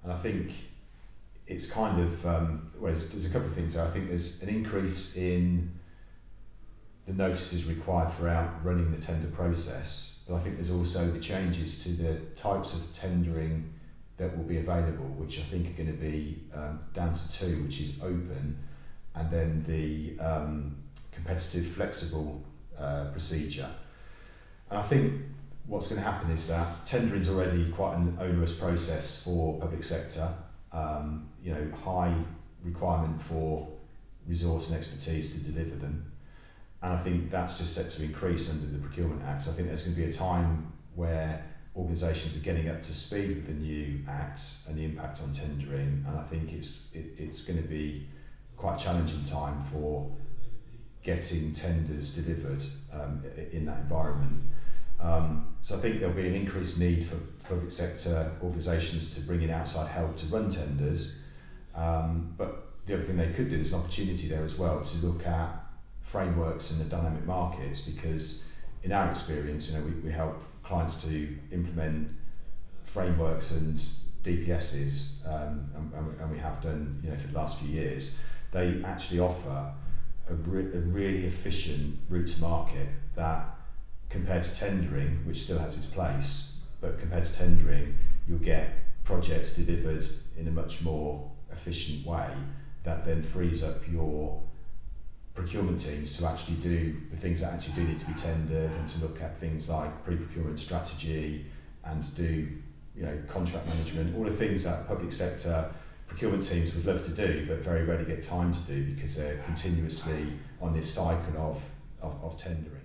And I think it's kind of, there's a couple of things there. I think there's an increase in the notices required throughout running the tender process, but I think there's also the changes to the types of tendering that will be available, which I think are going to be down to two, which is open and then the competitive flexible procedure. And I think what's going to happen is that tendering is already quite an onerous process for public sector, high requirement for resource and expertise to deliver them. And I think that's just set to increase under the Procurement Act. So I think there's going to be a time where organisations are getting up to speed with the new Act and the impact on tendering, and I think it's going to be quite a challenging time for getting tenders delivered in that environment. So I think there'll be an increased need for public sector organisations to bring in outside help to run tenders, but the other thing they could do is an opportunity there as well to look at frameworks in the dynamic markets, because in our experience, we help clients to implement frameworks and DPSs, and we have done, for the last few years. They actually offer a really efficient route to market that, compared to tendering, which still has its place, but compared to tendering, you'll get projects delivered in a much more efficient way that then frees up your procurement teams to actually do the things that actually do need to be tendered, and to look at things like pre-procurement strategy and do contract management, all the things that public sector procurement teams would love to do but very rarely get time to do because they're continuously on this cycle of tendering.